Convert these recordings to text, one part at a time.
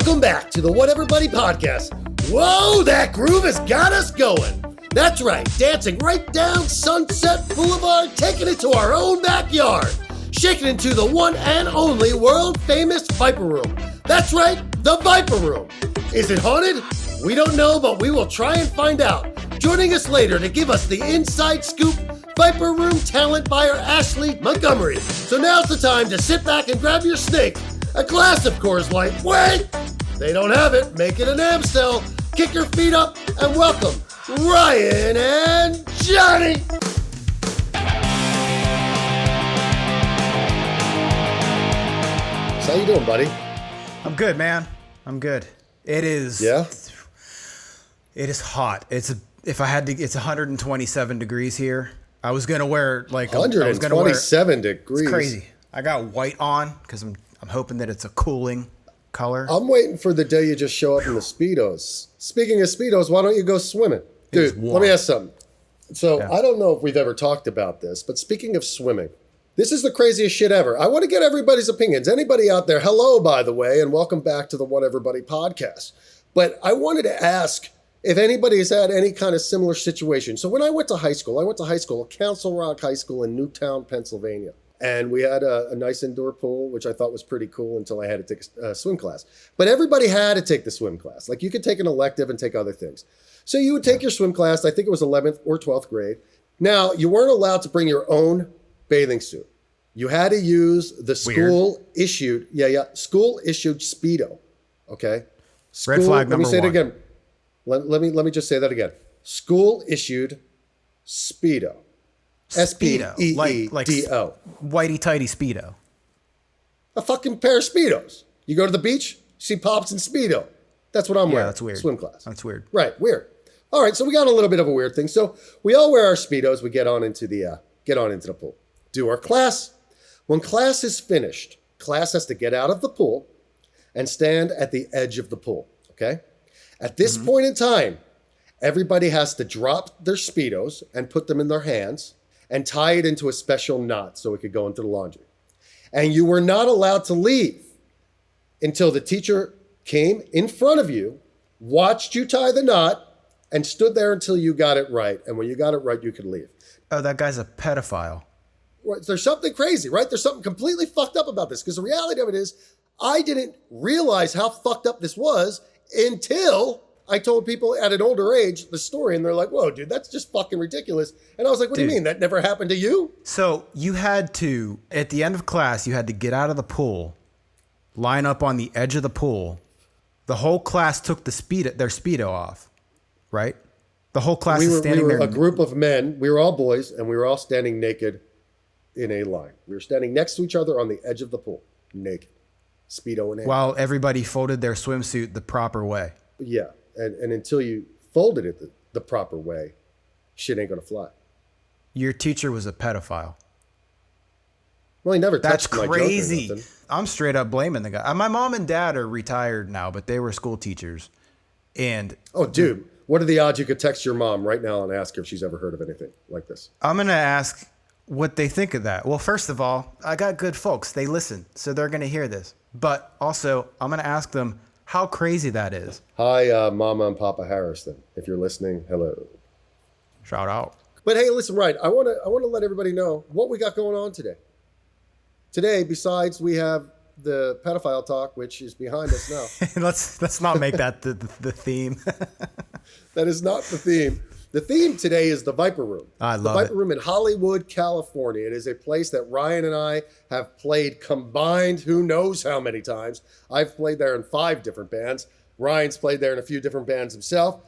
Welcome back to the What Everybody podcast. Whoa, that groove has got us going. That's right, dancing right down Sunset Boulevard, taking it to our own backyard. Shaking into the one and only world famous Viper Room. That's right, the Viper Room. Is it haunted? We don't know, but we will try and find out. Joining us later to give us the inside scoop, Viper Room talent buyer Ashley Montgomery. So now's the time to sit back and grab your snake. A glass of Coors Light. Wait! They don't have it. Make it an Amstel. Kick your feet up and welcome Ryan and Jonny. So how you doing, buddy? I'm good, man. I'm good. It is. Yeah? It is hot. It's 127 degrees here. I was gonna wear like 127 degrees. It's crazy. I got white on because I'm hoping that it's a cooling color. I'm waiting for the day you just show up in the Speedos. Speaking of Speedos, why don't you go swimming? Dude, let me ask something. So yeah. I don't know if we've ever talked about this, but speaking of swimming, this is the craziest shit ever. I want to get everybody's opinions. Anybody out there, hello, by the way, and welcome back to the What Everybody podcast. But I wanted to ask if anybody has had any kind of similar situation. So when I went to high school at Council Rock High School in Newtown, Pennsylvania. And we had a nice indoor pool, which I thought was pretty cool until I had to take a swim class. But everybody had to take the swim class. Like you could take an elective and take other things. So you would take your swim class, I think it was 11th or 12th grade. Now, you weren't allowed to bring your own bathing suit. You had to use the school-issued Speedo, okay? Red flag number one. Let me say it again. Let me just say that again. School-issued Speedo. S-P-E-E-D-O. Like whitey tighty Speedo. A fucking pair of Speedos. You go to the beach, see Pops in Speedo. That's what I'm wearing. Yeah, that's weird. Swim class. That's weird. Right, weird. All right, so we got a little bit of a weird thing. So we all wear our Speedos. We get on into the pool. Do our class. When class is finished, class has to get out of the pool and stand at the edge of the pool, okay? At this point in time, everybody has to drop their Speedos and put them in their hands and tie it into a special knot so it could go into the laundry. And you were not allowed to leave until the teacher came in front of you, watched you tie the knot, and stood there until you got it right. And when you got it right, you could leave. Oh, that guy's a pedophile. Right, there's something crazy, right? There's something completely fucked up about this because the reality of it is I didn't realize how fucked up this was until I told people at an older age the story, and they're like, whoa, dude, that's just fucking ridiculous. And I was like, what do you mean? That never happened to you? So you had to, at the end of class, you had to get out of the pool, line up on the edge of the pool. The whole class took their Speedo off, right? The whole class is standing there. We were a group of men. We were all boys, and we were all standing naked in a line. We were standing next to each other on the edge of the pool, naked, Speedo in hand. While everybody folded their swimsuit the proper way. Yeah. And until you folded it the proper way, shit ain't gonna fly. Your teacher was a pedophile. Well, he never touched That's crazy. My I'm straight up blaming the guy. My mom and dad are retired now, but they were school teachers. And dude, what are the odds you could text your mom right now and ask her if she's ever heard of anything like this? I'm gonna ask what they think of that. Well, first of all, I got good folks. They listen, so they're gonna hear this. But also, I'm gonna ask them how crazy that is. Hi, Mama and Papa Harrison. If you're listening, hello. Shout out. But hey, listen, right. I want to let everybody know what we got going on today. Today, besides we have the pedophile talk, which is behind us now. let's not make that the theme. That is not the theme. The theme today is the Viper Room. I love the Viper Room in Hollywood, California. It is a place that Ryan and I have played combined who knows how many times. I've played there in 5 different bands. Ryan's played there in a few different bands himself.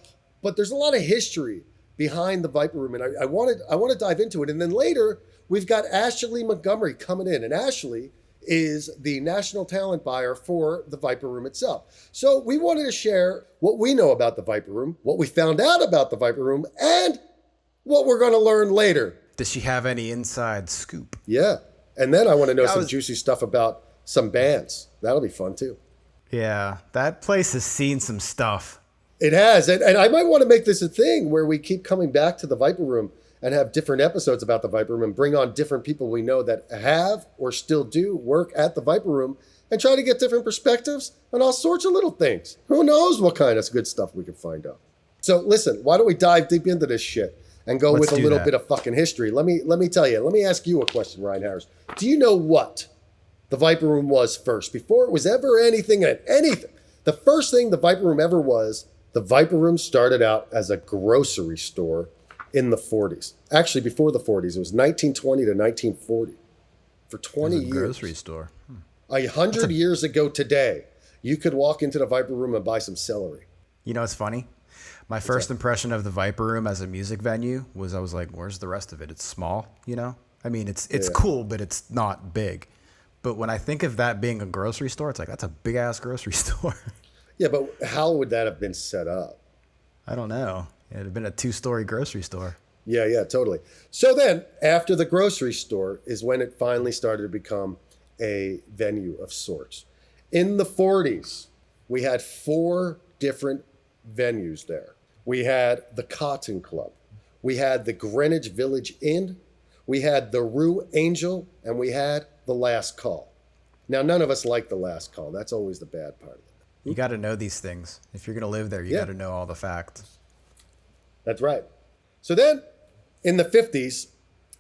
But there's a lot of history behind the Viper Room, and I want to dive into it. And then later, we've got Ashley Montgomery coming in. And Ashley is the national talent buyer for the Viper Room itself. So we wanted to share what we know about the Viper Room, what we found out about the Viper Room, and what we're going to learn later. Does she have any inside scoop? Yeah. And then I want to know some juicy stuff about some bands. That'll be fun too. Yeah, that place has seen some stuff. It has. And I might want to make this a thing where we keep coming back to the Viper Room and have different episodes about the Viper Room and bring on different people we know that have or still do work at the Viper Room and try to get different perspectives on all sorts of little things. Who knows what kind of good stuff we can find out. So listen, why don't we dive deep into this shit and go with a little bit of fucking history. Let me tell you. Let me ask you a question, Ryan Harris. Do you know what the Viper Room was first? Before it was ever anything. The first thing the Viper Room ever was, the Viper Room started out as a grocery store in the 40s. Actually, before the 40s. It was 1920 to 1940. For 20 years. Grocery store. 100 years ago today, you could walk into the Viper Room and buy some celery. You know what's funny? My first impression of the Viper Room as a music venue was I was like, where's the rest of it? It's small, you know? I mean, it's cool, but it's not big. But when I think of that being a grocery store, it's like, that's a big-ass grocery store. Yeah, but how would that have been set up? I don't know. It would have been a 2-story grocery store. Yeah, totally. So then, after the grocery store is when it finally started to become a venue of sorts. In the 40s, we had 4 different venues there. We had the Cotton Club. We had the Greenwich Village Inn. We had the Rue Angel. And we had the Last Call. Now, none of us like the Last Call. That's always the bad part of it. You got to know these things. If you're going to live there, you got to know all the facts. That's right. So then, in the 50s,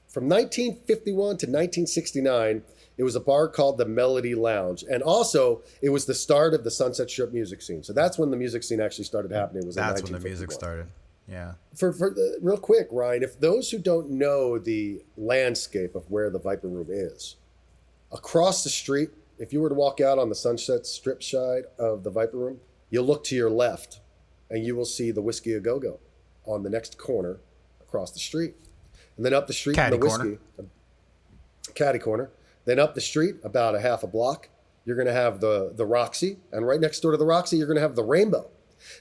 from 1951 to 1969, it was a bar called the Melody Lounge. And also, it was the start of the Sunset Strip music scene. So that's when the music scene actually started happening. That's when the music started. Yeah. For real quick, Ryan, if those who don't know the landscape of where the Viper Room is, across the street, if you were to walk out on the Sunset Strip side of the Viper Room, you'll look to your left and you will see the Whiskey A Go-Go on the next corner across the street. And then up the street from the Whiskey, Caddy Corner. Then up the street, about a half a block, you're going to have the Roxy. And right next door to the Roxy, you're going to have the Rainbow.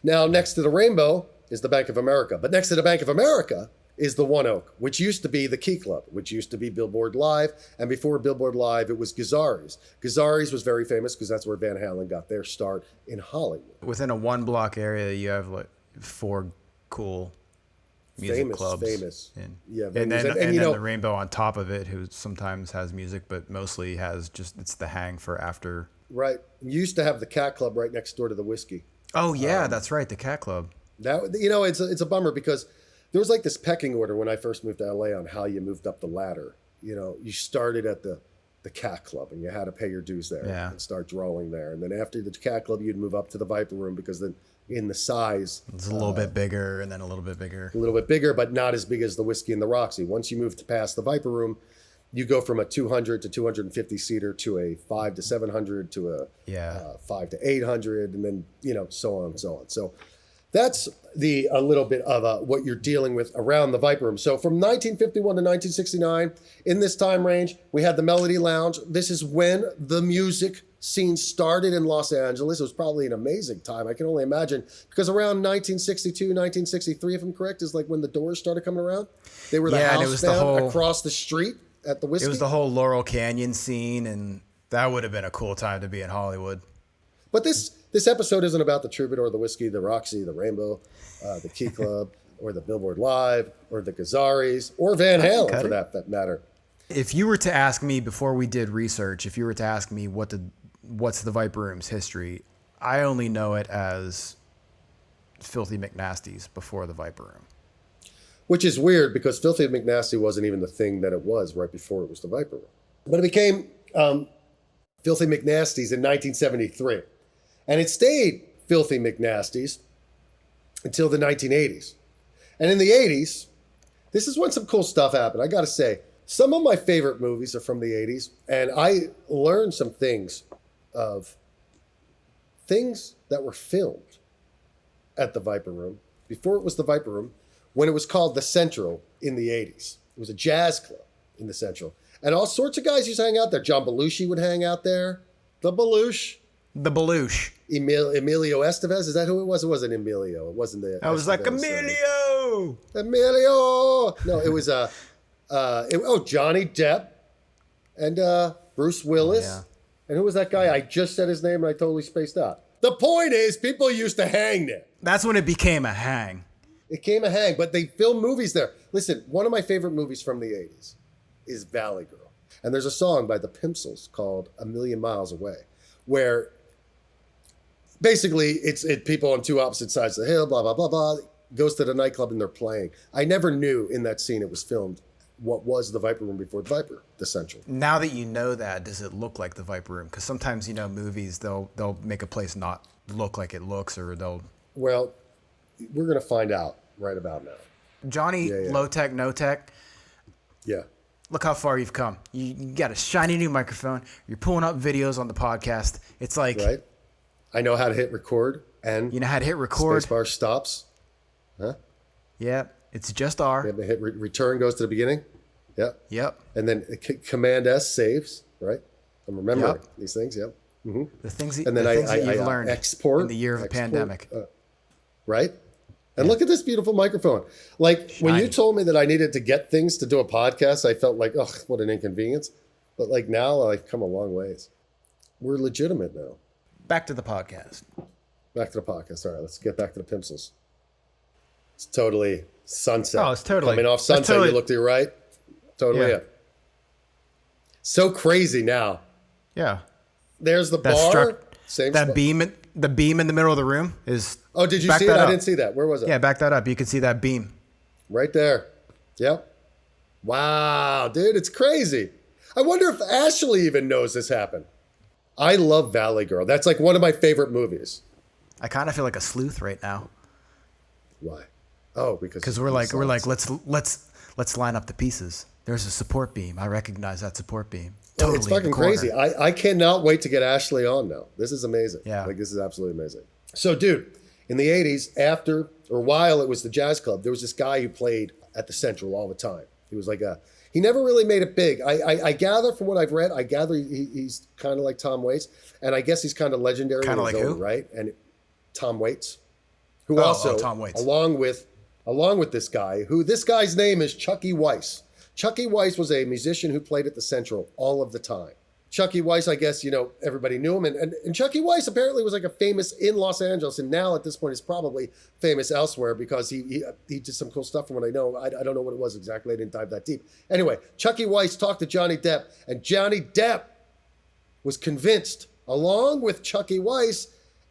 Now, next to the Rainbow is the Bank of America. But next to the Bank of America is the One Oak, which used to be the Key Club, which used to be Billboard Live. And before Billboard Live, it was Gazzarri's. Gazzarri's was very famous because that's where Van Halen got their start in Hollywood. Within a 1-block area, you have like 4 cool music clubs. And then the Rainbow on top of it, who sometimes has music, but mostly has it's the hang for after. Right. You used to have the Cat Club right next door to the Whiskey. Oh yeah, that's right, the Cat Club. That it's a bummer because there was like this pecking order when I first moved to LA on how you moved up the ladder. You started at the Cat Club and you had to pay your dues there and start drawing there. And then after the Cat Club, you'd move up to the Viper Room because then in the size, it's a little bit bigger and then a little bit bigger. A little bit bigger, but not as big as the Whiskey and the Roxy. Once you move past the Viper Room, you go from a 200 to 250 seater to a 5 to 700 to a 5 to 800, and then so on and so on. So that's a little bit of what you're dealing with around the Viper Room. So from 1951 to 1969, in this time range, we had the Melody Lounge. This is when the music scene started in Los Angeles. It was probably an amazing time. I can only imagine, because around 1962, 1963, if I'm correct, is like when the Doors started coming around. They were the house band across the street at the Whiskey. It was the whole Laurel Canyon scene, and that would have been a cool time to be in Hollywood. But this episode isn't about the Troubadour, the Whiskey, the Roxy, the Rainbow, the Key Club, or the Billboard Live, or the Gazzarri's, or Van Halen for that matter. If you were to ask me before we did research, if you were to ask me what's the Viper Room's history, I only know it as Filthy McNasty's before the Viper Room. Which is weird because Filthy McNasty wasn't even the thing that it was right before it was the Viper Room. But it became Filthy McNasty's in 1973. And it stayed Filthy McNasty's until the 1980s. And in the 80s, this is when some cool stuff happened. I got to say, some of my favorite movies are from the 80s. And I learned some things of things that were filmed at the Viper Room before it was the Viper Room, when it was called the Central in the 80s. It was a jazz club in the Central. And all sorts of guys used to hang out there. John Belushi would hang out there. The Belushi. Emilio Estevez. Is that who it was? It wasn't Emilio. It wasn't the... I was like, Emilio! Emilio! No, it was Johnny Depp and Bruce Willis. Oh, yeah. And who was that guy? I just said his name and I totally spaced out. The point is, people used to hang there. That's when it became a hang. It came a hang, but they filmed movies there. Listen, one of my favorite movies from the 80s is Valley Girl. And there's a song by the Pimpsels called A Million Miles Away, where basically it's people on two opposite sides of the hill, blah, blah, blah, blah, goes to the nightclub and they're playing. I never knew in that scene it was filmed what was the Viper Room before the Viper, the Central. Now that you know that, does it look like the Viper Room? Because sometimes, movies, they'll make a place not look like it looks, or they'll... Well, we're going to find out right about now. Jonny, low tech, no tech. Yeah. Look how far you've come. You got a shiny new microphone. You're pulling up videos on the podcast. It's like... Right. I know how to hit record and... You know how to hit record. Spacebar stops. Huh? Yeah. It's just R. Yeah, hit return goes to the beginning. Yep. Yep. And then Command S saves, right? I'm remembering these things. Yep. Mm-hmm. The things that, and then you've learned export, in the year of a pandemic. Right? And look at this beautiful microphone. Like when you told me that I needed to get things to do a podcast, I felt like, oh, what an inconvenience. But like now I've come a long ways. We're legitimate now. Back to the podcast. Back to the podcast. All right, let's get back to the Pimpsels. It's totally sunset. Oh, it's totally. Coming off sunset, you look to your right. Totally it. So crazy now. Yeah. There's the bar. Same that spot. the beam in the middle of the room is... Oh, did you see it? I didn't see that. Where was it? Yeah, back that up. You can see that beam. Right there. Yep. Wow, dude, it's crazy. I wonder if Ashley even knows this happened. I love Valley Girl. That's like one of my favorite movies. I kind of feel like a sleuth right now. Why? Oh, because we're like let's line up the pieces. There's a support beam. I recognize that support beam. Totally, it's fucking crazy. I cannot wait to get Ashley on now. This is amazing. Yeah, like this is absolutely amazing. So, dude, in the 80s, after or while it was the jazz club, there was this guy who played at the Central all the time. He was like he never really made it big. I gather from what I've read, he's kind of like Tom Waits, and I guess he's kind of legendary. Kind of like who? Right? And Tom Waits, who also Tom Waits. along with this guy, this guy's name is Chucky Weiss. Chucky Weiss was a musician who played at the Central all of the time. Chucky Weiss, I guess, everybody knew him. And Chucky Weiss apparently was like a famous in Los Angeles. And now at this point is probably famous elsewhere because he did some cool stuff from what I know. I don't know what it was exactly. I didn't dive that deep. Anyway, Chucky Weiss talked to Johnny Depp. And Johnny Depp was convinced, along with Chucky Weiss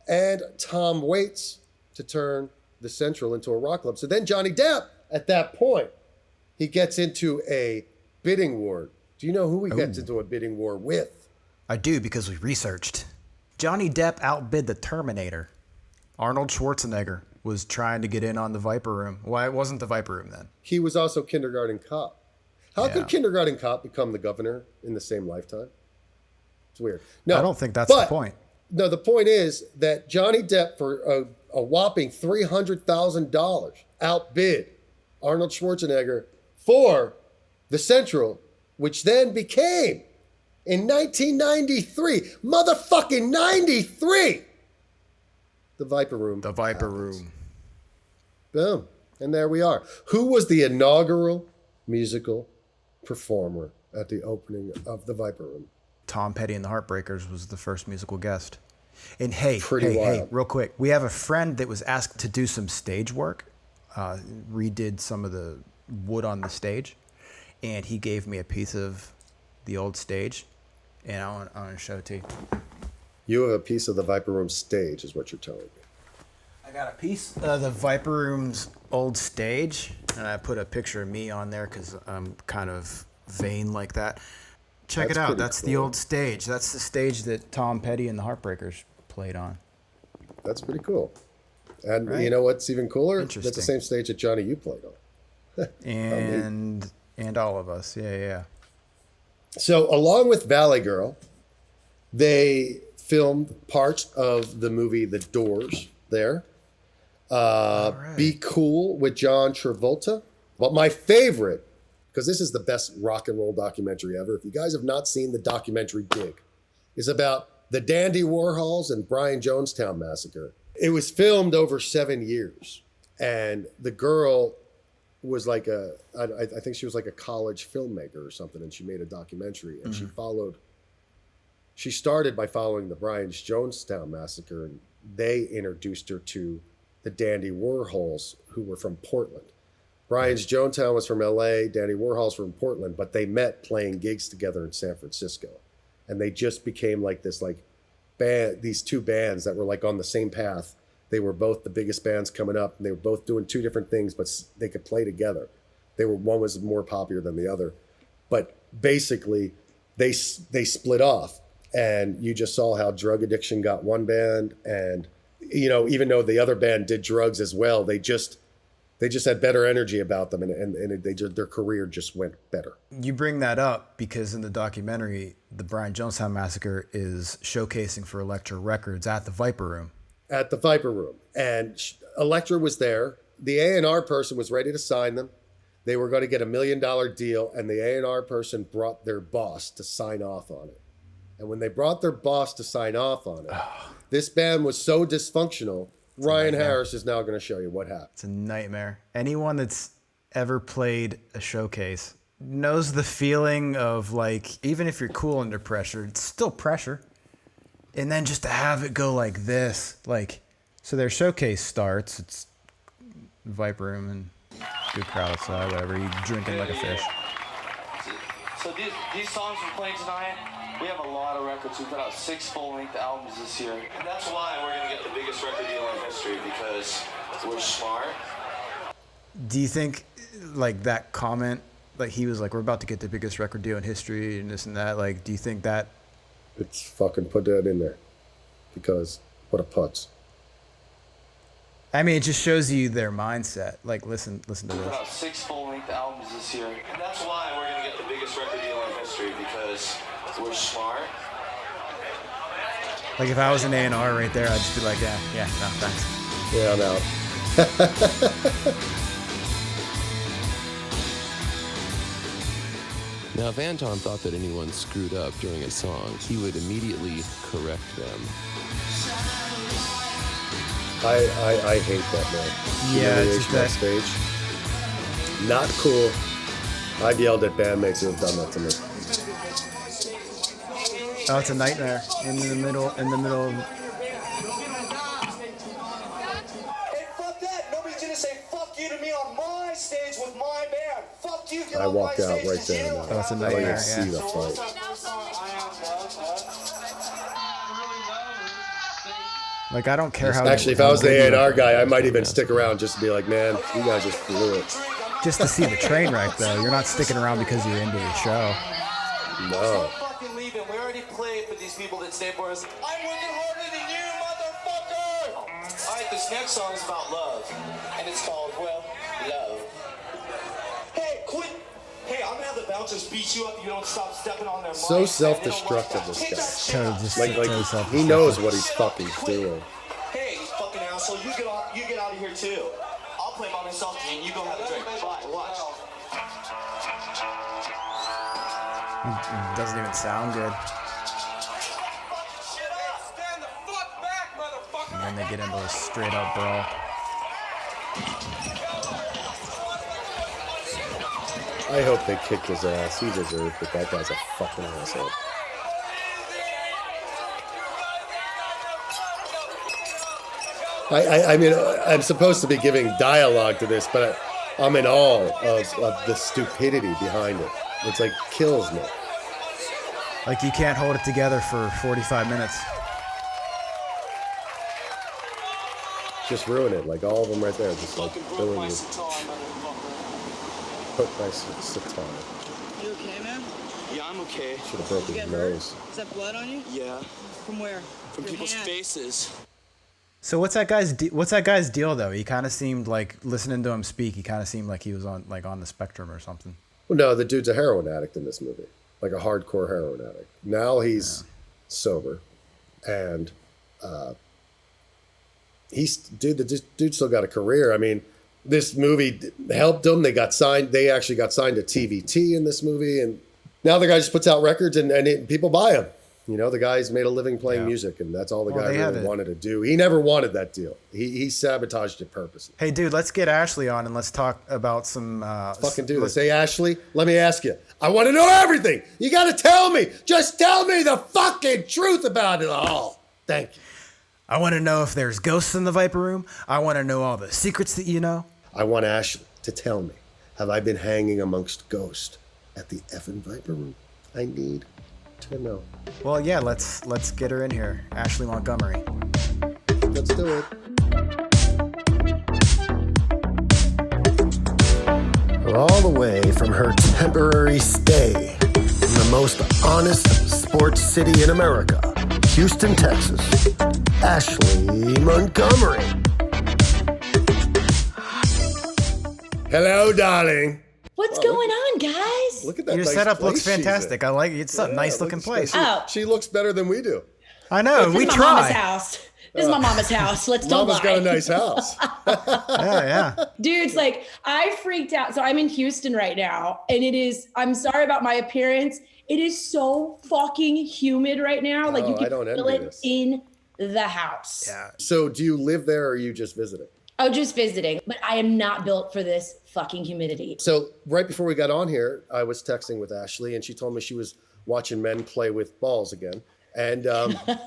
and Tom Waits, to turn the Central into a rock club. So then Johnny Depp, at that point, he gets into a bidding war. Do you know who he gets into a bidding war with? I do, because we researched. Johnny Depp outbid the Terminator. Arnold Schwarzenegger was trying to get in on the Viper Room. Why it wasn't the Viper Room then? He was also Kindergarten Cop. How could Kindergarten Cop become the governor in the same lifetime? It's weird. No, I don't think that's the point. No, the point is that Johnny Depp, for a whopping $300,000, outbid Arnold Schwarzenegger for the Central, which then became, in 1993, motherfucking 93, the Viper Room. The Viper Room. Boom. And there we are. Who was the inaugural musical performer at the opening of the Viper Room? Tom Petty and the Heartbreakers was the first musical guest. And hey, real quick. We have a friend that was asked to do some stage work, redid some of the wood on the stage, and he gave me a piece of the old stage, and I want to show it to you. You have a piece of the Viper Room stage, is what you're telling me. I got a piece of the Viper Room's old stage, and I put a picture of me on there because I'm kind of vain like that. Check it out. That's cool. The old stage. That's the stage that Tom Petty and the Heartbreakers played on. That's pretty cool. And you know what's even cooler? Interesting. That's the same stage that Johnny, you played on. and all of us. Yeah. So along with Valley Girl, they filmed parts of the movie The Doors there. Be Cool with John Travolta. But my favorite, because this is the best rock and roll documentary ever. If you guys have not seen the documentary Dig, is about the Dandy Warhols and Brian Jonestown massacre. It was filmed over 7 years. And the girl was like I think she was like a college filmmaker or something. And she made a documentary and she started by following the Brian Jonestown massacre. And they introduced her to the Dandy Warhols, who were from Portland. Brian's Jonestown was from LA, Dandy Warhol's from Portland, but they met playing gigs together in San Francisco. And they just became like this like band, these two bands that were like on the same path. They were both the biggest bands coming up, and they were both doing two different things, but they could play together. One was more popular than the other. But basically, they split off, and you just saw how drug addiction got one band, and even though the other band did drugs as well, they just had better energy about them, and their career just went better. You bring that up because in the documentary, the Brian Jonestown Massacre is showcasing for Elektra Records at the Viper Room. At the Viper Room, and Elektra was there. The A&R person was ready to sign them. They were going to get $1 million deal, and the A&R person brought their boss to sign off on it. And when they brought their boss to sign off on it, this band was so dysfunctional. Ryan Harris is now going to show you what happened. It's a nightmare. Anyone that's ever played a showcase knows the feeling of like, even if you're cool under pressure, it's still pressure. And then just to have it go like this, like, so their showcase starts, it's Viper Room and good crowd outside, whatever, you drinking like a fish. So these songs we're playing tonight, we have a lot of records. We put out 6 full-length albums this year. And that's why we're going to get the biggest record deal in history, because we're smart. Do you think, like, that comment, like, he was like, we're about to get the biggest record deal in history and this and that, like, do you think that... It's fucking put that in there, because what a putz. I mean, it just shows you their mindset. Like, listen to this. We put out 6 full-length albums this year. And that's why we're going to get the biggest record deal in history, because we're smart. Like, if I was an A&R right there, I'd just be like, yeah, no, thanks. Yeah, I'm out. Now, if Anton thought that anyone screwed up during a song, he would immediately correct them. I hate that, man. Yeah, it's Humiliation on stage. Not cool. I've yelled at bandmates who have done that to me. Oh, it's a nightmare in the middle of... Hey, fuck that! Nobody's gonna say fuck you to me on my stage with my band. Fuck you, get I on my walked out stage, right 'cause there. you And don't Oh, it's a I nightmare, didn't see yeah. the fight. Like, I don't care how... Actually, if I was the A&R guy, I might even stick around just to be like, man, you guys just blew it. Just to see the train wreck, though. You're not sticking around because you're into the show. No. fucking leaving. We already played for these people that stayed for us. I'm working harder than you, motherfucker! Alright, this next song is about love. And it's called, well, love. Hey, quit! Hey, I'm gonna have the bouncers beat you up if you don't stop stepping on their So mics. self-destructive, this guy. Totally just Like he knows what he's fucking doing. Hey, you fucking asshole, you get out of here too. I'll play by myself and you go have a drink. Bye, watch. It doesn't even sound good. And then they get into a straight up brawl. I hope they kicked his ass. He deserved it. That guy's a fucking asshole. I mean, I'm supposed to be giving dialogue to this, but I'm in awe of the stupidity behind it. It's like kills me. Like, you can't hold it together for 45 minutes. Just ruin it. Like all of them right there. Just like doing it. Put my sitar. You okay, man? Yeah, I'm okay. Should have broken his nose. Is that blood on you? Yeah, From where? from Your people's hand. faces. So what's that guy's deal though? He kind of seemed like, listening to him speak, he kind of seemed like he was on the spectrum or something. Well, no, the dude's a heroin addict in this movie. Like a hardcore heroin addict. Now he's sober, and the dude still got a career. I mean, this movie helped him. They actually got signed to TVT in this movie, and now the guy just puts out records and people buy him. You know, the guy's made a living playing music, and that's all the guy really wanted to do. He never wanted that deal. He sabotaged it purposely. Hey, dude, let's get Ashley on and let's talk about some... Fucking do this. Hey, Ashley, let me ask you. I want to know everything. You got to tell me. Just tell me the fucking truth about it all. Thank you. I want to know if there's ghosts in the Viper Room. I want to know all the secrets that you know. I want Ashley to tell me, have I been hanging amongst ghosts at the effing Viper Room? I need to know. Well, yeah, let's get her in here. Ashley Montgomery. Let's do it. All the way from her temporary stay in the most honest sports city in America, Houston, Texas, Ashley Montgomery. Hello, darling. What's going on, guys? Look at that. Your nice setup place looks she's in. fantastic. I like it. It's a nice looking place. She looks better than we do. I know. This We is my mama's try. house. This is my mama's house. Let's don't Mama's lie. got a nice house. Yeah. Dudes, like, I freaked out. So I'm in Houston right now, and I'm sorry about my appearance. It is so fucking humid right now. Like, you I can don't feel envy it this. in the house. Yeah. So do you live there or are you just visiting? Oh, just visiting. But I am not built for this fucking humidity. So right before we got on here, I was texting with Ashley and she told me she was watching men play with balls again. And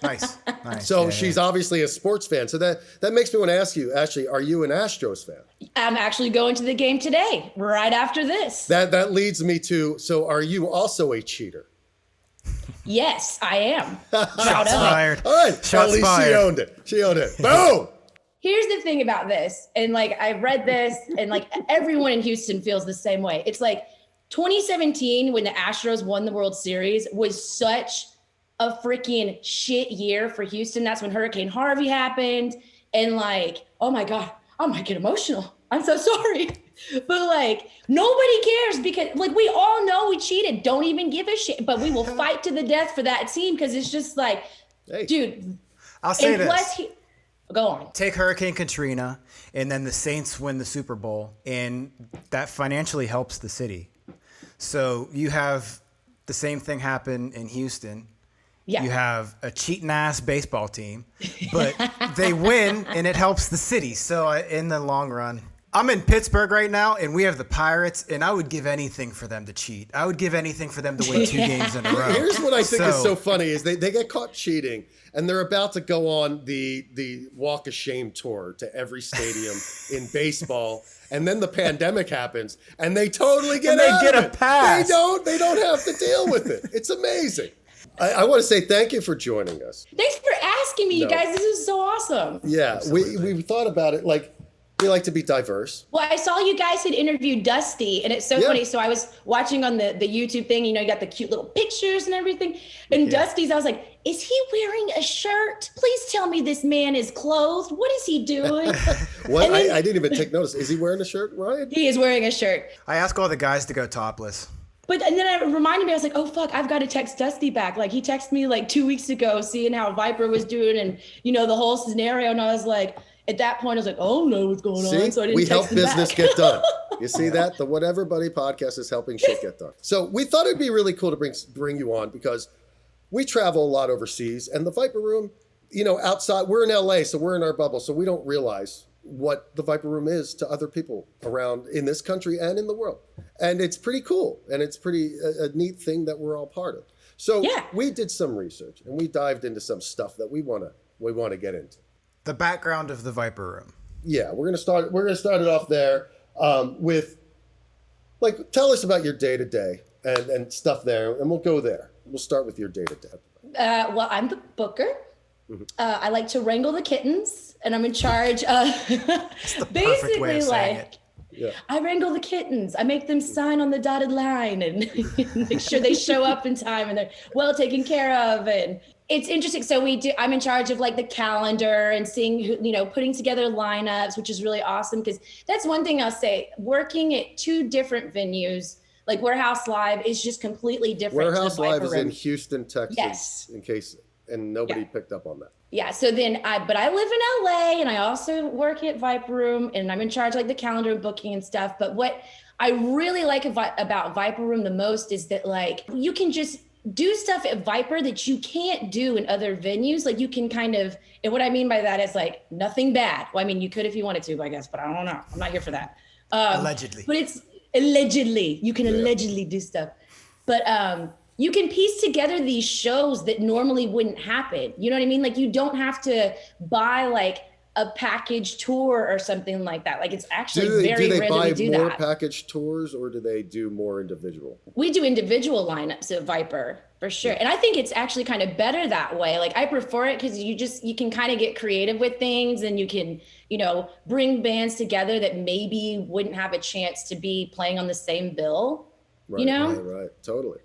Nice. so Yeah, she's obviously a sports fan. So that makes me want to ask you, Ashley, are you an Astros fan? I'm actually going to the game today, right after this. That leads me to, so are you also a cheater? Yes, I am. Shout Shots out. fired. All right. Shots At least fired. she owned it. She owned it. Boom. Here's the thing about this, and like I read this, and like everyone in Houston feels the same way. It's like 2017 when the Astros won the World Series was such a freaking shit year for Houston. That's when Hurricane Harvey happened, and like, oh my God, I might get emotional. I'm so sorry. But like, nobody cares because like we all know we cheated. Don't even give a shit. But we will fight to the death for that team because it's just like, Hey. dude. I'll say And this. plus, go on. Take Hurricane Katrina, and then the Saints win the Super Bowl, and that financially helps the city. So you have the same thing happen in Houston. Yeah. You have a cheating ass baseball team, but they win, and it helps the city. So in the long run, I'm in Pittsburgh right now, and we have the Pirates, and I would give anything for them to cheat. I would give anything for them to win 2 games in a row. Here's what I think is so funny is they get caught cheating and they're about to go on the Walk of Shame tour to every stadium in baseball. And then the pandemic happens and they totally get And they out get of a it. pass. They don't have to deal with it. It's amazing. I want to say thank you for joining us. Thanks for asking me, you No. guys. This is so awesome. Yeah, we thought about it. Like, we like to be diverse. Well, I saw you guys had interviewed Dusty, and it's so Yeah. funny. So I was watching on the YouTube thing, you know, you got the cute little pictures and everything. And Dusty's, I was like, is he wearing a shirt? Please tell me this man is clothed. What is he doing? What? And then- I didn't even take notice. Is he wearing a shirt, Ryan? He is wearing a shirt. I ask all the guys to go topless. And then it reminded me, I was like, oh, fuck, I've got to text Dusty back. Like, he texted me like 2 weeks ago, seeing how Viper was doing and, you know, the whole scenario. And I was like, at that point, I was like, oh, no, what's going on? So I didn't we text help him business back. get done. You see that? The Whatever Buddy podcast is helping shit get done. So we thought it'd be really cool to bring you on because we travel a lot overseas, and the Viper Room, you know, outside, we're in LA, so we're in our bubble, so we don't realize what the Viper Room is to other people around in this country and in the world. And it's pretty cool, and it's pretty a neat thing that we're all part of. So Yeah. we did some research, and we dived into some stuff that we want to get into. The background of the Viper Room. Yeah, we're gonna start it off there with, like, tell us about your day to day and stuff there, and we'll go there. We'll start with your day to day. Well, I'm the booker. I like to wrangle the kittens, and I'm in charge of Perfect way basically of saying like it. Yeah. I wrangle the kittens. I make them sign on the dotted line and make sure they show up in time and they're well taken care of. And it's interesting. So I'm in charge of like the calendar and seeing who, you know, putting together lineups, which is really awesome because that's one thing I'll say. Working at 2 different venues, like Warehouse Live, is just completely different. Warehouse to the Live Viper is in Room. Houston, Texas. Yes. In case and nobody Yeah. picked up on that. Yeah. So then but I live in LA and I also work at Viper Room and I'm in charge of like the calendar and booking and stuff. But what I really like about Viper Room the most is that like you can just do stuff at Viper that you can't do in other venues. Like you can kind of, and what I mean by that is like nothing bad. Well, I mean, you could if you wanted to, I guess, but I don't know. I'm not here for that. Allegedly. But it's allegedly, you can allegedly do stuff. But you can piece together these shows that normally wouldn't happen. You know what I mean? Like you don't have to buy like a package tour or something like that. Like it's actually very rare that we do that. Do they buy more package tours or do they do more individual? We do individual lineups at Viper for sure. And I think it's actually kind of better that way. Like I prefer it because you can kind of get creative with things and you can, you know, bring bands together that maybe wouldn't have a chance to be playing on the same bill. Right, you know? Right. Totally.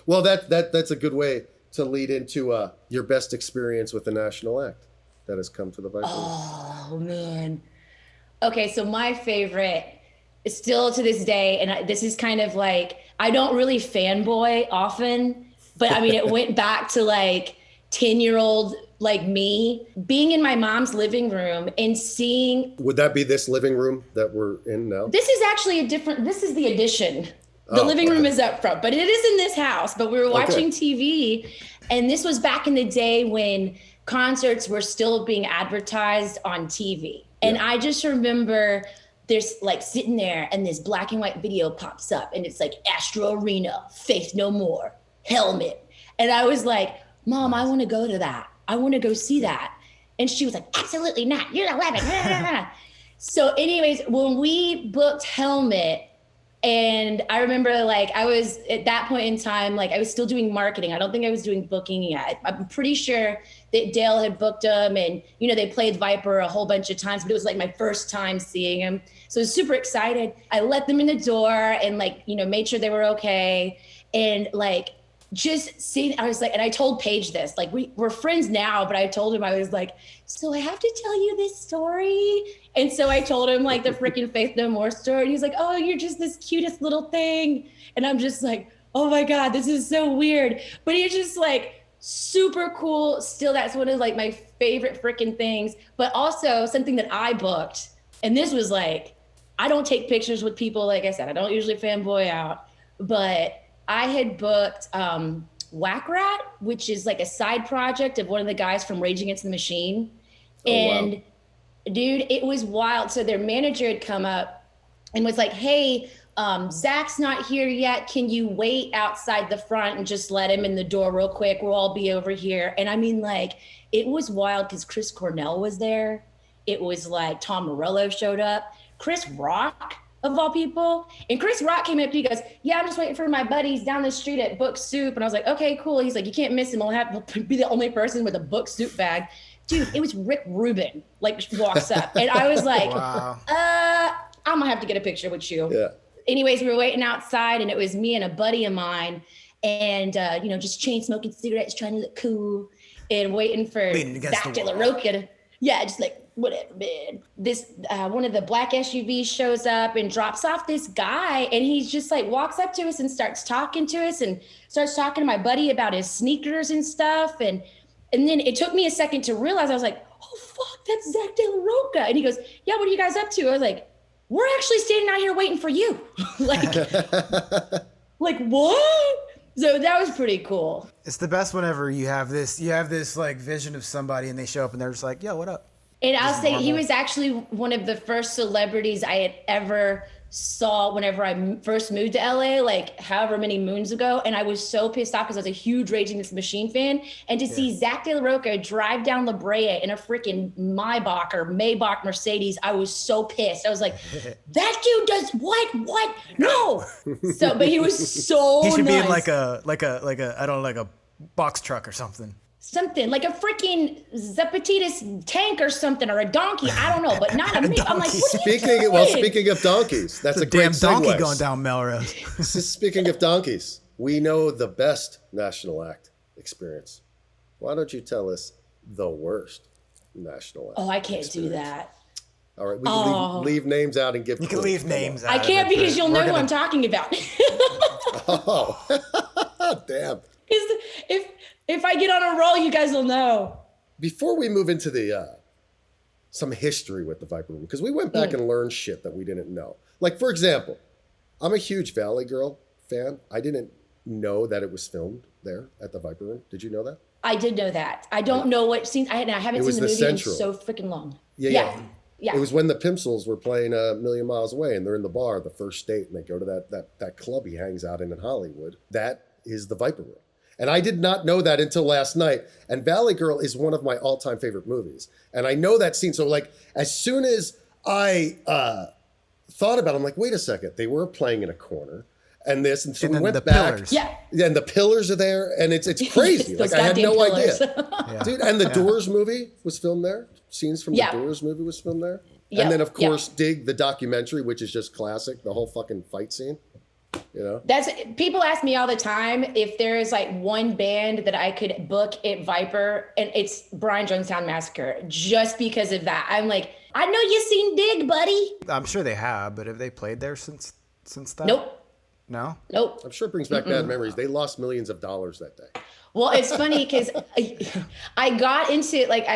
Well, that's a good way to lead into your best experience with the national act that has come to the Viper. Oh man. Okay, so my favorite is still to this day, and this is kind of like, I don't really fanboy often, but I mean, it went back to like 10-year-old like me being in my mom's living room and seeing. Would that be this living room that we're in now? This is actually this is the addition. The living room is up front, but it is in this house. But we were watching TV, and this was back in the day when concerts were still being advertised on TV. And I just remember there's like sitting there and this black and white video pops up and it's like Astro Arena, Faith No More, Helmet. And I was like, Mom, I want to go to that. I want to go see that. And she was like, absolutely not. You're 11. So anyways, when we booked Helmet, and I remember like I was at that point in time, like I was still doing marketing. I don't think I was doing booking yet. I'm pretty sure that Dale had booked them and, you know, they played Viper a whole bunch of times, but it was like my first time seeing him. So I was super excited. I let them in the door and like, you know, made sure they were okay. And like, just seeing, I was like, and I told Paige this, like we're friends now, but I told him, I was like, so I have to tell you this story. And so I told him like the freaking Faith No More story. And he's like, oh, you're just this cutest little thing. And I'm just like, oh my God, this is so weird. But he's just like super cool. Still, that's one of like my favorite freaking things, but also something that I booked. And this was like, I don't take pictures with people. Like I said, I don't usually fanboy out, but I had booked Whack Rat, which is like a side project of one of the guys from Rage Against the Machine. And dude, it was wild. So their manager had come up and was like, hey, Zach's not here yet. Can you wait outside the front and just let him in the door real quick? We'll all be over here. And I mean, like, it was wild because Chris Cornell was there. It was like Tom Morello showed up. Chris Rock, of all people. And Chris Rock came up to me, he goes, yeah, I'm just waiting for my buddies down the street at Book Soup. And I was like, okay, cool. He's like, you can't miss him. He'll be the only person with a Book Soup bag. Dude, it was Rick Rubin, like walks up. And I was like, Wow. I'm gonna have to get a picture with you. Yeah. Anyways, we were waiting outside and it was me and a buddy of mine and, you know, just chain smoking cigarettes, trying to look cool and waiting for Zach De La Rocha. Yeah, just like, whatever, man. This, one of the black SUVs shows up and drops off this guy. And he's just like, walks up to us and starts talking to us and starts talking to my buddy about his sneakers and stuff. And then it took me a second to realize, I was like, oh, fuck, that's Zach De La Rocha. And he goes, yeah, what are you guys up to? I was like, we're actually standing out here waiting for you. like what? So that was pretty cool. It's the best whenever you have this like vision of somebody and they show up and they're just like, yo, what up? And I'll say he was actually one of the first celebrities I had ever saw whenever I first moved to LA, like however many moons ago. And I was so pissed off because I was a huge Rage Against the Machine fan. And to see Zach De La Rocha drive down La Brea in a freaking Maybach Mercedes, I was so pissed. I was like, that dude does what? No. So, but he was so He should nice. be in like a I don't know, like a box truck or something. Something like a freaking Zapatitas tank or something, or a donkey. I don't know, but not a me. I'm like, what are you doing? Speaking of donkeys, that's a great damn donkey segue. going down Melrose. Speaking of donkeys, we know the best national act experience. Why don't you tell us the worst national act? Oh, I can't do that. All right, we can leave names out and give. You can leave names out. I can't because you'll know who I'm talking about. Oh, damn. Because if I get on a roll, you guys will know. Before we move into the some history with the Viper Room, because we went back and learned shit that we didn't know. Like, for example, I'm a huge Valley Girl fan. I didn't know that it was filmed there at the Viper Room. Did you know that? I did know that. I don't know what scene. I haven't seen the movie in so freaking long. Yeah. It was when the Pimsels were playing A Million Miles Away and they're in the bar, the first date, and they go to that club he hangs out in Hollywood. That is the Viper Room. And I did not know that until last night. And Valley Girl is one of my all-time favorite movies. And I know that scene. So like, as soon as I thought about it, I'm like, wait a second. They were playing in a corner. And this, and so And we then went the back. pillars. Yeah. And the pillars are there. And it's crazy. Those Like, I had goddamn no pillars. idea. Yeah. Dude, and the Doors movie was filmed there. Scenes from Yeah. the Doors movie was filmed there. Yeah, And then, of yeah. course, Dig, the documentary, which is just classic. The whole fucking fight scene. You know? That's people ask me all the time if there is like one band that I could book at Viper, and it's Brian Jonestown Massacre, just because of that. I'm like, I know you seen Dig, buddy. I'm sure they have, but have they played there since that? Nope. No? Nope. I'm sure it brings back bad memories. They lost millions of dollars that day. Well, it's funny because I got into it, like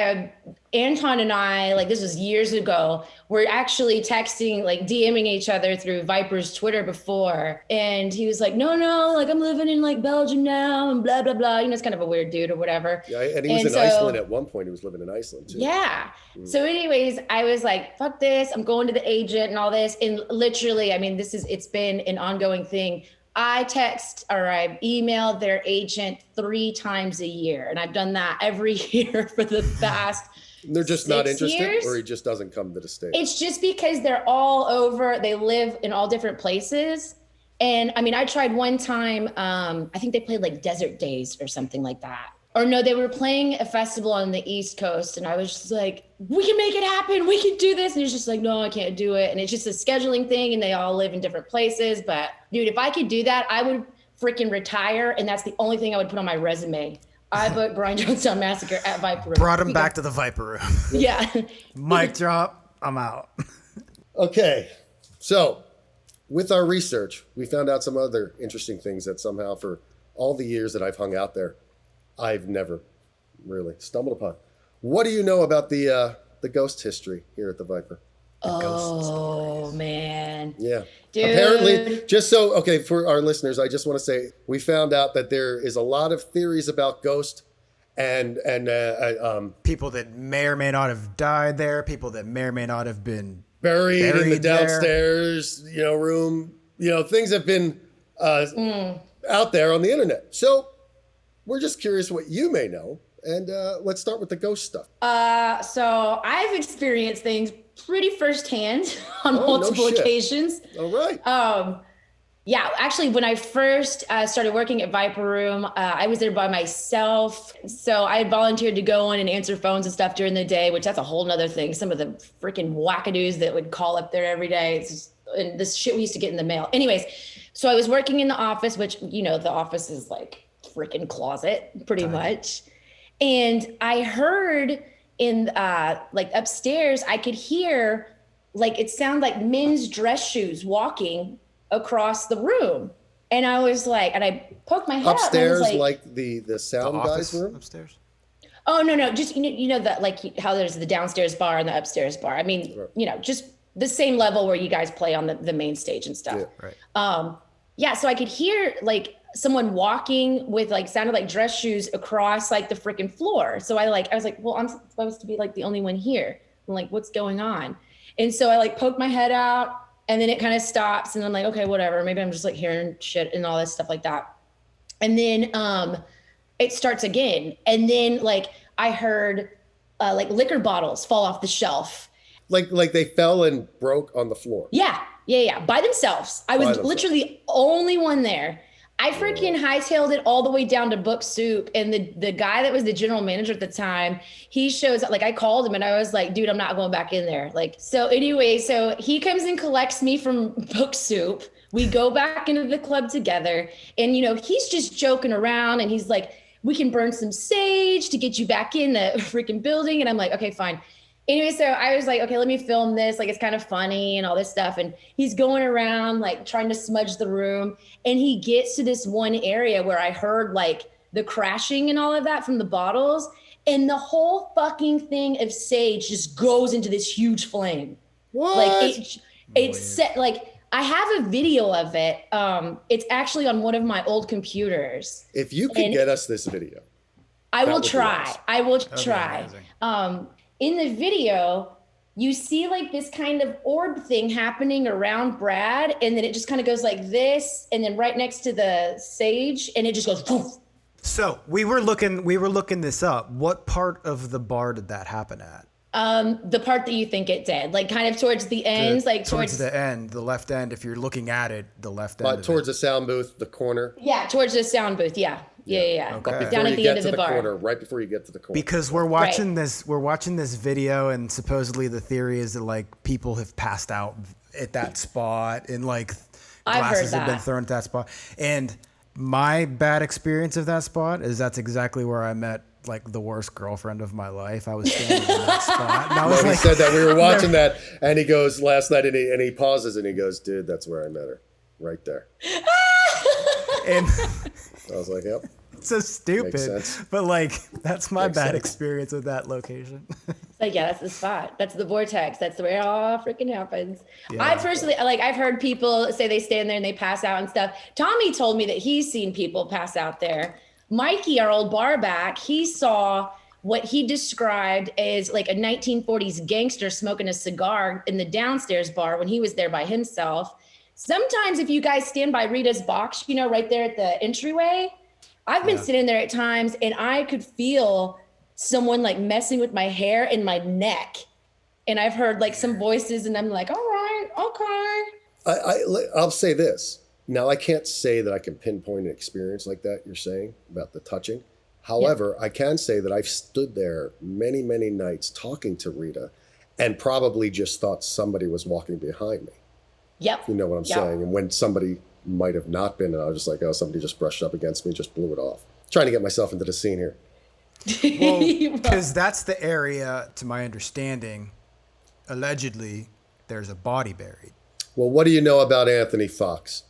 Anton and I, like this was years ago, we're actually texting, like DMing each other through Viper's Twitter before. And he was like, no, like I'm living in like Belgium now and blah, blah, blah. You know, it's kind of a weird dude or whatever. Yeah, and he was in Iceland at one point. He was living in Iceland too. Yeah. So anyways, I was like, fuck this. I'm going to the agent and all this. And literally, I mean, it's been an ongoing thing. I text or I emailed their agent 3 times a year. And I've done that every year for the past They're just not 6 interested, years? or he just doesn't come to the States. It's just because they're all over. They live in all different places. And I mean, I tried one time, I think they played like Desert Days or something like that. Or no, they were playing a festival on the East Coast. And I was just like, we can make it happen. We can do this. And he's just like, no, I can't do it. And it's just a scheduling thing. And they all live in different places. But dude, if I could do that, I would freaking retire. And that's the only thing I would put on my resume. I booked Brian Jonestown Massacre at Viper Room. Brought him back to the Viper Room. Yeah. Mic drop. I'm out. Okay, so with our research, we found out some other interesting things that somehow for all the years that I've hung out there, I've never really stumbled upon. What do you know about the ghost history here at the Viper? Oh, man. Yeah. Dude. Apparently, just so, okay, for our listeners, I just want to say we found out that there is a lot of theories about ghosts and People that may or may not have died there. People that may or may not have been buried in the Buried there. downstairs, room. Things have been out there on the internet. So we're just curious what you may know. And let's start with the ghost stuff. So I've experienced things pretty firsthand on multiple shit. occasions. All right. Yeah, actually, when I first started working at Viper Room, I was there by myself. So I had volunteered to go in and answer phones and stuff during the day, which that's a whole nother thing. Some of the freaking wackadoos that would call up there every day. It's just, and this shit we used to get in the mail. Anyways, so I was working in the office, which, the office is like freaking closet pretty much. And I heard in like upstairs, I could hear like it sounded like men's dress shoes walking across the room. And I was like, and I poked my head Upstairs, out and I was like the sound the guy's office room? upstairs. oh no, just that like how there's the downstairs bar and the upstairs bar. I mean, just the same level where you guys play on the main stage and stuff. Yeah. Right. Yeah, so I could hear like someone walking with like sounded like dress shoes across like the freaking floor. So I was like, well, I'm supposed to be like the only one here. I'm like, what's going on? And so I like poked my head out and then it kind of stops and I'm like, okay, whatever. Maybe I'm just like hearing shit and all this stuff like that. And then it starts again. And then like I heard like liquor bottles fall off the shelf. Like they fell and broke on the floor. Yeah. By themselves. I was literally the only one there. I freaking hightailed it all the way down to Book Soup. And the guy that was the general manager at the time, he shows up, like I called him and I was like, dude, I'm not going back in there. Like, so anyway, so he comes and collects me from Book Soup. We go back into the club together and, he's just joking around and he's like, we can burn some sage to get you back in the freaking building. And I'm like, okay, fine. Anyway, so I was like, okay, let me film this. Like, it's kind of funny and all this stuff. And he's going around, like, trying to smudge the room. And he gets to this one area where I heard, like, the crashing and all of that from the bottles. And the whole fucking thing of sage just goes into this huge flame. What? Like, it's set, like, I have a video of it. It's actually on one of my old computers. If you could get us this video. I will would be try. awesome. I will That'd be try. amazing. In the video, you see like this kind of orb thing happening around Brad, and then it just kind of goes like this, and then right next to the sage, and it just goes poof. So we were looking this up. What part of the bar did that happen at? The part that you think it did, like kind of towards the ends, like towards the end, the left end. If you're looking at it, the left end. Towards the sound booth, the corner. Yeah, towards the sound booth. Yeah. Okay. Down at the end of the bar. Corner, right before you get to the corner. Because we're watching this video, and supposedly the theory is that like people have passed out at that spot, and like glasses have been thrown at that spot. And my bad experience of that spot is that's exactly where I met like the worst girlfriend of my life. I was standing in that spot. And I was he said that we were watching that, and he goes last night, and he pauses, and he goes, "Dude, that's where I met her, right there." And I was like, "Yep." It's so stupid, but like that's my bad experience with that location. Like, yeah, that's the spot. That's the vortex. That's where it all freaking happens. Yeah. I personally, like, I've heard people say they stand there and they pass out and stuff. Tommy told me that he's seen people pass out there. Mikey, our old bar back, he saw what he described as like a 1940s gangster smoking a cigar in the downstairs bar when he was there by himself. Sometimes if you guys stand by Rita's box, you know, right there at the entryway, I've been sitting there at times and I could feel someone like messing with my hair and my neck. And I've heard like some voices and I'm like, all right, okay. I'll say this. Now, I can't say that I can pinpoint an experience like that you're saying about the touching. However, I can say that I've stood there many, many nights talking to Rita and probably just thought somebody was walking behind me. Yep. You know what I'm saying? And when somebody might have not been, and I was just like, oh, somebody just brushed up against me, just blew it off. Trying to get myself into the scene here. Well, because that's the area, to my understanding, allegedly, there's a body buried. Well, what do you know about Anthony Fox?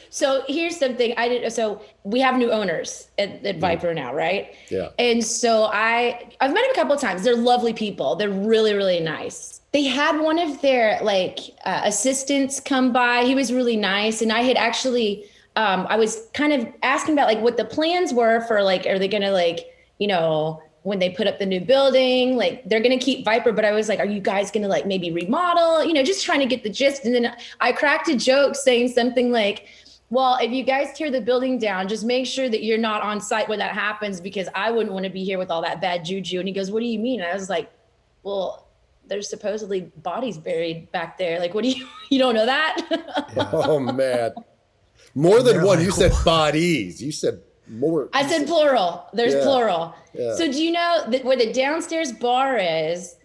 So here's something I didn't. So we have new owners at Viper now, right? Yeah. And so I've met him a couple of times. They're lovely people. They're really, really nice. They had one of their like assistants come by. He was really nice. And I had actually, I was kind of asking about like what the plans were for like, are they going to like, you know, when they put up the new building, like they're going to keep Viper, but I was like, are you guys going to like maybe remodel, you know, just trying to get the gist. And then I cracked a joke saying something like, well, if you guys tear the building down, just make sure that you're not on site when that happens, because I wouldn't want to be here with all that bad juju. And he goes, what do you mean? And I was like, well, there's supposedly bodies buried back there. Like, what do you don't know that? Yeah. Oh man. More than one. Like, you said bodies. You said more. I said plural. There's plural. Yeah. So do you know that where the downstairs bar is,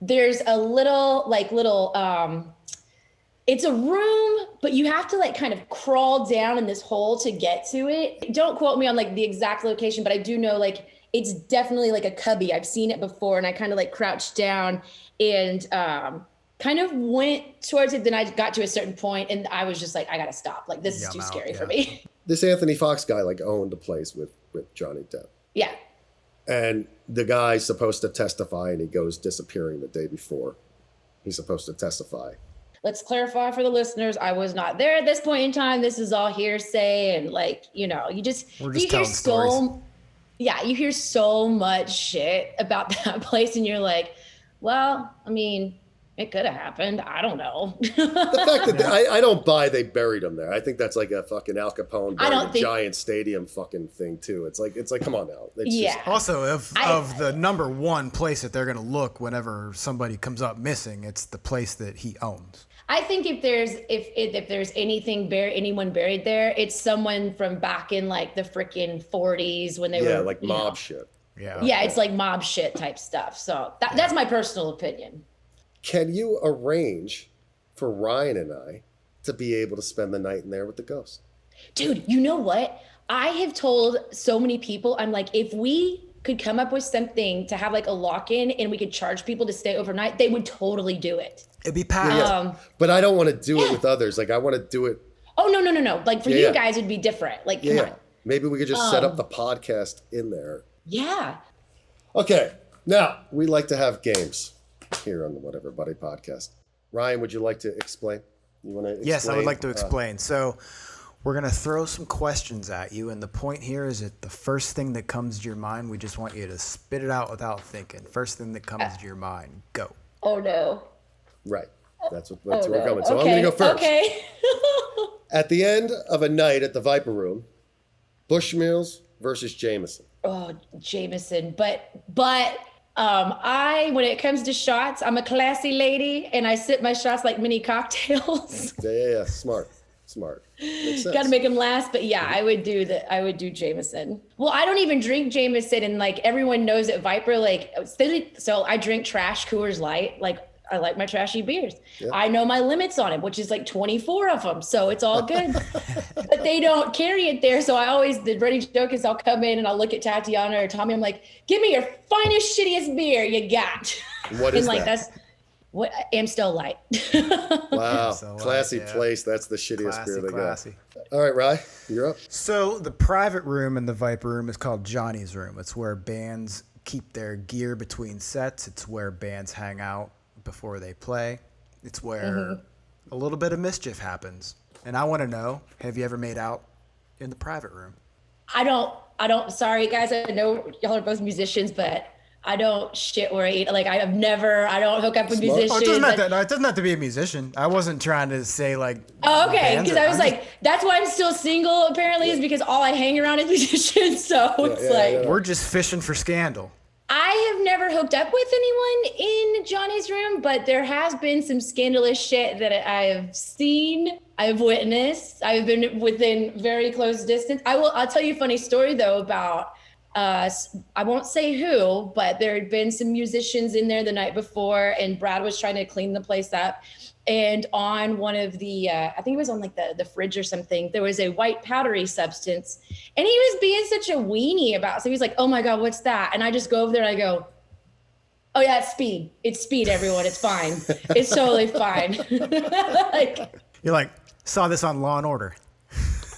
there's a little, it's a room, but you have to like kind of crawl down in this hole to get to it. Don't quote me on like the exact location, but I do know like it's definitely like a cubby. I've seen it before, and I kind of like crouched down and kind of went towards it. Then I got to a certain point and I was just like, I gotta stop. Like this is too scary for me. This Anthony Fox guy like owned a place with Johnny Depp. Yeah. And the guy's supposed to testify, and he goes disappearing the day before he's supposed to testify. Let's clarify for the listeners. I was not there at this point in time. This is all hearsay. And like, you know, you hear you hear so much shit about that place. And you're like, well, I mean, it could have happened. I don't know. The fact that I don't buy they buried him there. I think that's like a fucking Al Capone buried a Giant Stadium fucking thing too. It's like come on now. It's just, also, of the number one place that they're gonna look whenever somebody comes up missing, it's the place that he owns. I think if there's anyone buried there, it's someone from back in like the freaking 40s when they were like mob shit. Yeah, it's like mob shit type stuff. So that's my personal opinion. Can you arrange for Ryan and I to be able to spend the night in there with the ghost? Dude, you know what? I have told so many people, I'm like, if we could come up with something to have like a lock-in and we could charge people to stay overnight, they would totally do it. It'd be packed. Yeah. But I don't want to do it with others. Like I want to do it. Oh, no. Like for you guys, it'd be different. Like, come on. Maybe we could just set up the podcast in there. Yeah. Okay. Now, we like to have games here on the Whatever Buddy podcast. Ryan, would you like to explain? You want to explain? Yes, I would like to explain. So We're going to throw some questions at you, and the point here is that the first thing that comes to your mind, we just want you to spit it out without thinking. First thing that comes to your mind, go. Oh, no. Right. That's where we're coming. So I'm going to go first. Okay. At the end of a night at the Viper Room, Bushmills versus Jameson. Oh, Jameson. But when it comes to shots, I'm a classy lady, and I sip my shots like mini cocktails. Yeah. Smart. Makes sense. Got to make them last, but yeah, I would do Jameson. Well, I don't even drink Jameson, and like everyone knows at Viper, like so I drink trash Coors Light. Like I like my trashy beers. Yep. I know my limits on it, which is like 24 of them, so it's all good. But they don't carry it there, so the running joke is I'll come in and I'll look at Tatiana or Tommy. I'm like, give me your finest, shittiest beer you got. What is that? That's what Amstel Light. Wow, classy place. That's the shittiest beer they got. All right, Rye, you're up. So the private room in the Viper Room is called Johnny's Room. It's where bands keep their gear between sets. It's where bands hang out before they play. It's where a little bit of mischief happens. And I want to know, have you ever made out in the private room? I don't, sorry guys, I know y'all are both musicians, but I don't shit where I eat. Like I don't hook up with musicians. It doesn't have to be a musician. I wasn't trying to say like. Oh, okay. Because I was like, that's why I'm still single apparently is because all I hang around is musicians. So we're just fishing for scandal. I have never hooked up with anyone in Johnny's room, but there has been some scandalous shit that I have seen, I've witnessed. I've been within very close distance. I'll tell you a funny story though about I won't say who, but there had been some musicians in there the night before, and Brad was trying to clean the place up. And on one of the, I think it was on like the fridge or something, there was a white powdery substance, and he was being such a weenie about it. So he was like, oh my God, what's that? And I just go over there and I go, oh yeah, it's speed. It's speed, everyone. It's fine. It's totally fine. You're like, saw this on Law and Order.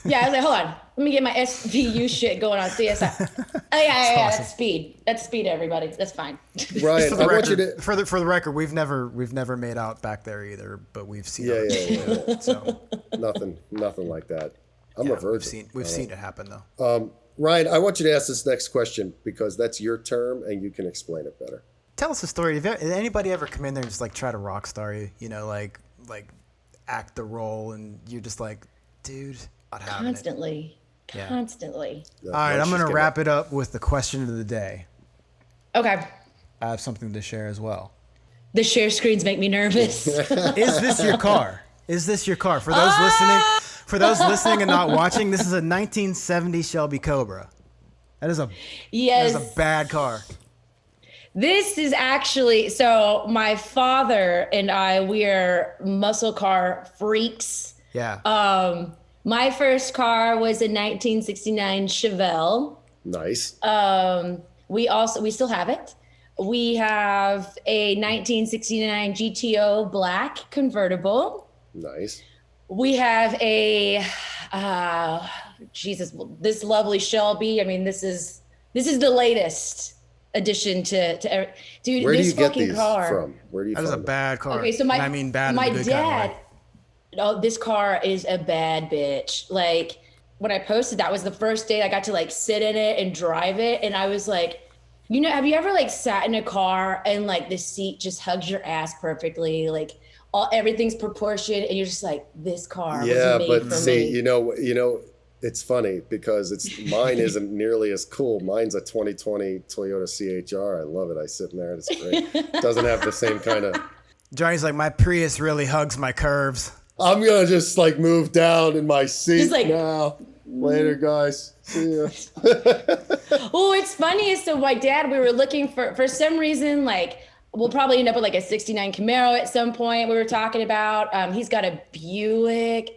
Yeah, I was like, hold on. Let me get my SVU shit going on CSI. Oh, yeah, awesome. That's speed. That's speed, everybody. That's fine. Ryan, I want you to... For the record, we've never made out back there either, but we've seen it. Yeah. So nothing like that. I'm a virgin. We've seen it happen though. Ryan, I want you to ask this next question because that's your term and you can explain it better. Tell us a story. Did anybody ever come in there and just like try to rock star you? You know, like act the role, and you're just like, dude. Constantly. Yeah. All right, I'm going to wrap it up with the question of the day. Okay. I have something to share as well. The share screens make me nervous. Is this your car? For those listening and not watching, this is a 1970 Shelby Cobra. That is a bad car. This is actually, so my father and I, we are muscle car freaks. Yeah. My first car was a 1969 Chevelle. Nice. We still have it. We have a 1969 GTO black convertible. Nice. We have a this lovely Shelby. I mean, this is the latest addition to dude. Where do you get these from? Where do you? That is a bad car. Okay, so bad in the good dad. Kind of way. Oh, this car is a bad bitch. Like when I posted, that was the first day I got to like sit in it and drive it. And I was like, you know, have you ever like sat in a car and like the seat just hugs your ass perfectly? Like everything's proportioned and you're just like, this car was made for me. You know, it's funny because mine isn't nearly as cool. Mine's a 2020 Toyota CHR. I love it. I sit in there and it's great. Doesn't have the same kind of. Johnny's like, my Prius really hugs my curves. I'm going to just like move down in my seat now. Later, guys. See ya. Well, it's funny. So my dad, we were looking for some reason, like we'll probably end up with like a 69 Camaro at some point we were talking about. He's got a Buick.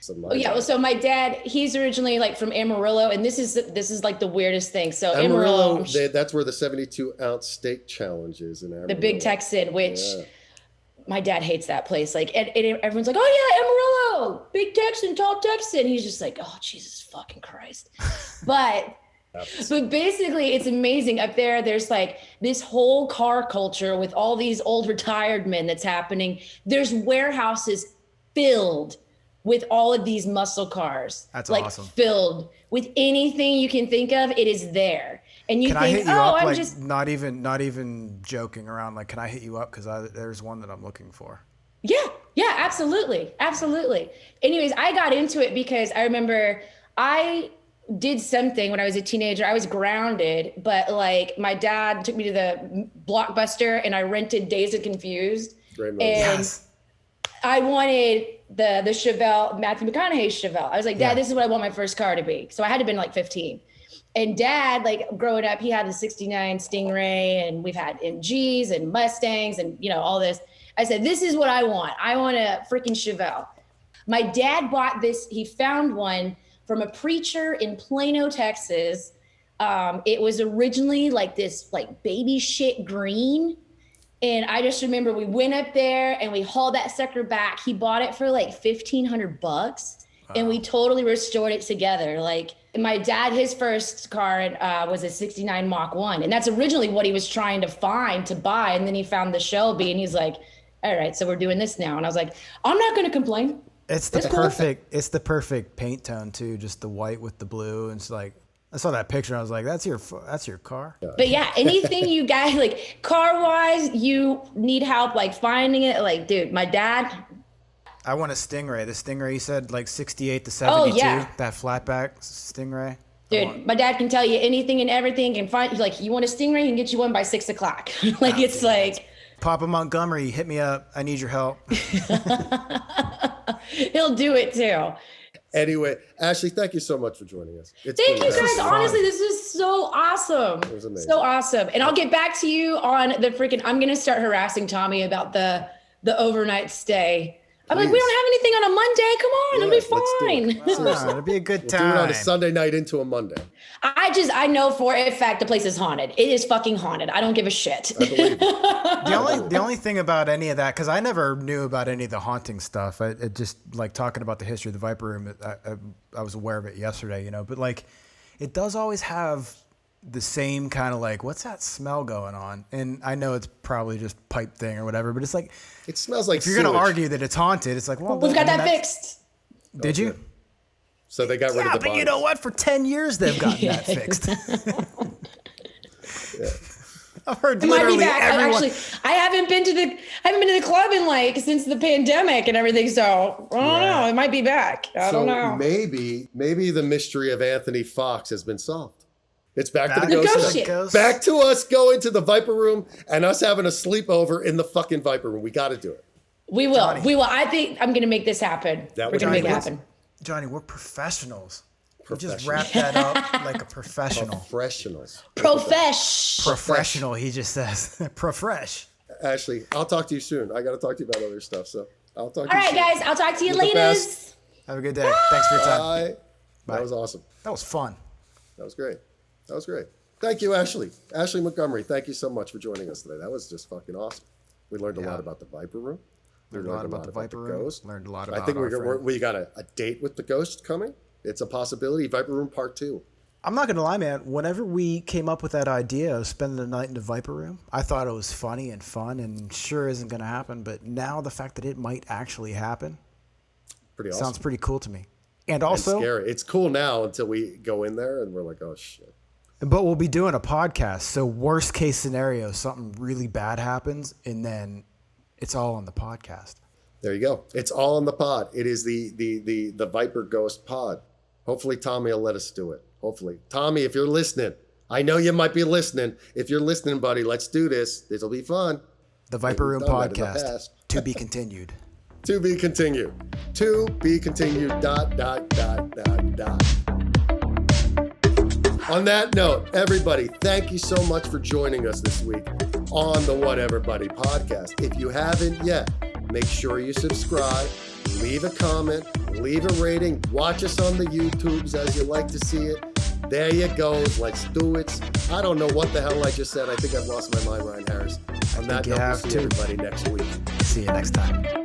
So my dad, he's originally like from Amarillo, and this is like the weirdest thing. So Amarillo, that's where the 72-ounce steak challenge is in Amarillo. The Big Texan, which my dad hates that place. Like, and everyone's like, oh yeah, Amarillo, Big Texan, tall Texan. He's just like, oh Jesus fucking Christ. But basically, it's amazing up there. There's like this whole car culture with all these old retired men that's happening. There's warehouses filled with all of these muscle cars. That's like awesome. Filled with anything you can think of, it is there. And you Can I think, hit you oh, up? I'm Like, just not even joking around. Like, can I hit you up? Because there's one that I'm looking for. Yeah, absolutely. Absolutely. Anyways, I got into it because I remember I did something when I was a teenager. I was grounded, but like my dad took me to the Blockbuster and I rented Dazed and Confused. Great movie. And Yes. I wanted the Chevelle, Matthew McConaughey's Chevelle. I was like, Dad, Yeah. this is what I want my first car to be. So I had to have been like 15. And Dad, like growing up, he had the 69 Stingray and we've had MGs and Mustangs and, you know, all this. I said, this is what I want. I want a freaking Chevelle. My dad bought this. He found one from a preacher in Plano, Texas. It was originally like this like baby shit green. And I just remember we went up there and we hauled that sucker back. He bought it for like $1,500 and we totally restored it together. Like my dad, his first car was a 69 Mach 1. And that's originally what he was trying to find to buy. And then he found the Shelby and he's like, all right, so we're doing this now. And I was like, I'm not going to complain. It's the cool. it's the perfect paint tone too, just the white with the blue. And it's like, I saw that picture and I was like, that's your car. But yeah, anything you guys like car wise, you need help like finding it. Like, dude, my dad. I want a Stingray. The Stingray you said like 68 to 72. yeah. That flatback Stingray. Dude, my dad can tell you anything and everything. Can find like you want a Stingray, he can get you one by 6 o'clock. Like it's like Papa Montgomery, hit me up. I need your help. he'll do it too. Anyway, Ashley, thank you so much for joining us. Thank you guys. fun. Honestly, this is so awesome. It was amazing. So awesome. And I'll get back to you on the freaking. I'm gonna start harassing Tommy about the overnight stay. I'm like, we Please. don't have anything on a Monday. Come on, Yeah, it'll let's do be it. fine. Ah, it'll be a good Do it on time. a Sunday night into a Monday. I know for a fact the place is haunted. It is fucking haunted. I don't give a shit. I believe it. The only thing about any of that, because I never knew about any of the haunting stuff. It just like talking about the history of the Viper Room. I was aware of it yesterday, you know. But like, it does always have the same kind of like, what's that smell going on? And I know it's probably just pipe thing or whatever, but it's like, It smells like if you're gonna sewage. argue that it's haunted, it's like, well, We've got I mean, that that's- fixed. Did you? So they got rid Yeah, of the but bodies. you know what? For 10 years they've gotten that fixed. I've heard It might be literally back. everyone. I haven't been to the club in like since the pandemic and everything. So I don't know. It might be back. I don't know. maybe the mystery of Anthony Fox has been solved. It's back to the Back ghost. ghost thing. shit. Back to us going to the Viper Room and us having a sleepover in the fucking Viper Room. We got to do it. We will. Johnny. We will. I think I'm gonna make this happen. That We're would gonna be make it awesome. happen. Johnny, we're professionals. We just Professionals. wrap that up like a professional. Professionals. Professional, he just says. Profresh. Ashley, I'll talk to you soon. I got to talk to you about other stuff. So I'll talk to All you right, soon. guys. I'll talk to you You're the later. best. Have a good day. Thanks for your time. Bye. Bye. That was awesome. That was fun. That was great. That was great. Thank you, Ashley. Ashley Montgomery, thank you so much for joining us today. That was just fucking awesome. We learned a lot about the Viper Room. We Learned a lot about the Viper Room. Ghost. Learned a lot I about think our friend. we got a date with the ghost coming. It's a possibility. Viper Room Part 2. I'm not going to lie, man. Whenever we came up with that idea of spending the night in the Viper Room, I thought it was funny and fun and sure isn't going to happen. But now the fact that it might actually happen Pretty awesome. sounds pretty cool to me. And And also, scary. It's cool now until we go in there and we're like, oh, shit. but we'll be doing a podcast. So worst case scenario, something really bad happens and then it's all on the podcast. There you go. It's all in the pod. It is the Viper Ghost pod. Hopefully Tommy will let us do it. Hopefully. Tommy, if you're listening, I know you might be listening. If you're listening, buddy, let's do this. This'll be fun. The Viper Room We've done that in the podcast past. to be continued. To be continued. To be continued. ... On that note, everybody, thank you so much for joining us this week on the Whatever Buddy podcast. If you haven't yet, make sure you subscribe, leave a comment, leave a rating, watch us on the YouTubes as you like to see it. There you go. Let's do it. I don't know what the hell I just said. I think I've lost my mind, Ryan Harris. On that you note, we'll have see to. everybody next week. See you next time.